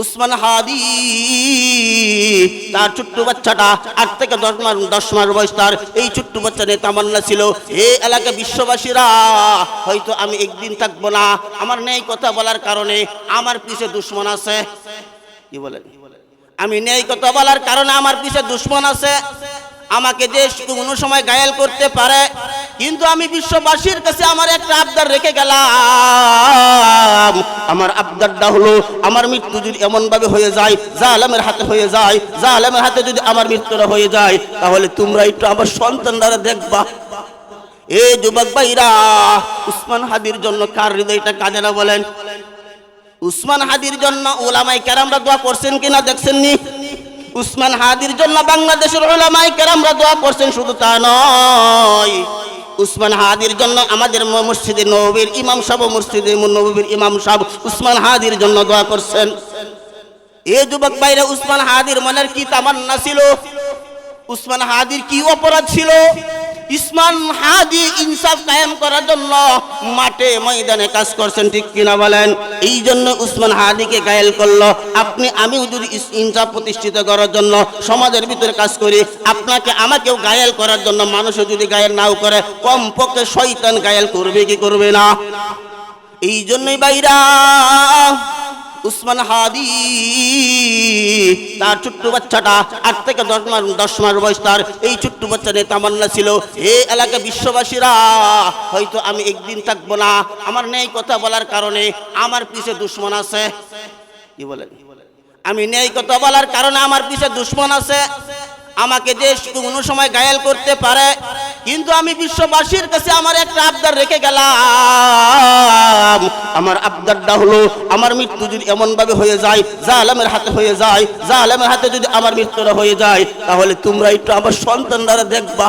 উসমান হাদি তার ছোট্ট বাচ্চাটা 8 থেকে 10 মাস বয়স, তার এই ছোট্ট বাচ্চা নিয়ে তামান্না ছিল, এই এলাকা বিশ্ববাসীরা হয়তো আমি একদিন থাকবো না, আমার নেই কথা বলার কারণে আমার পিছে দুশমন আছে। কি বলেন? আমি নেই কথা বলার কারণে আমার পিছে দুশমন আছে, আমাকে যে কোনো সময় ঘায়েল করতে পারে, কিন্তু আমি বিশ্ববাসীর কাছে আমার একটা আবদার রেখে গেলাম। আমার আবদারটা হলো, আমার মৃত্যু যদি এমন ভাবে হয়ে যায়, জালেমের হাতে হয়ে যায়, জালেমের হাতে যদি আমার মৃত্যুটা হয়ে যায়, তাহলে তোমরা একটু আমার সন্তানরা দেখবা। এই যুবক ভাইরা, উসমান হাদির জন্য কার হৃদয়টা কাঁদে না বলেন? উসমান হাদির জন্য উলামায়ে কেরামরা দোয়া করছেন কিনা দেখছেন নি? উসমান হাদির জন্য বাংলাদেশের উলামায়ে কেরামরা দোয়া করছেন, শুধু তা নয়, উসমান হাদির জন্য আমাদের মসজিদে নববীর ইমাম সাহেব, মসজিদে নববীর ইমাম সাহেব উসমান হাদির জন্য দোয়া করছেন। এই যুবক ভাইরা, উসমান হাদির মনের কি তামান্না ছিল? উসমান হাদির কি অপরাধ ছিল? উসমান হাদি ইনসাফ কায়েম করার জন্য মাঠে ময়দানে কাজ করছেন, ঠিক কিনা বলেন? এই জন্য উসমান হাদিকে ঘায়েল করলো। আপনি আমিও যদি ইনসাফ প্রতিষ্ঠিত করার জন্য সমাজের ভিতরে কাজ করি, আপনাকে আমাকেও ঘায়েল করার জন্য মানুষও যদি ঘায়েল নাও করে, কমপক্ষে শয়তান ঘায়েল করবে কি করবে না? এই জন্যই ভাইরা, উসমান হাদি তার ছোট্ট বাচ্চাটা 8 থেকে 10 মাস বয়স, তার এই ছোট্ট বাচ্চা নিয়ে তামান্না ছিল, এই এলাকা বিশ্ববাসীরা হয়তো আমি একদিন থাকবো না, আমার নেই কথা বলার কারণে আমার পিছে দুশমন আছে। কি বলেন? আমি নেই কথা বলার কারণে আমার পিছে দুশমন আছে, আমাকে যে কোনো সময় ঘায়েল করতে পারে, কিন্তু আমি বিশ্ববাসীর কাছে আমার একটা আবদার রেখে গেলাম। আমার আবদারটা হলো, আমার মৃত্যু যদি এমন ভাবে হয়ে যায়, জালেমের হাতে হয়ে যায়, জালেমের হাতে যদি আমার মৃত্যুটা হয়ে যায়, তাহলে তোমরা একটু আমার সন্তানরা দেখবা।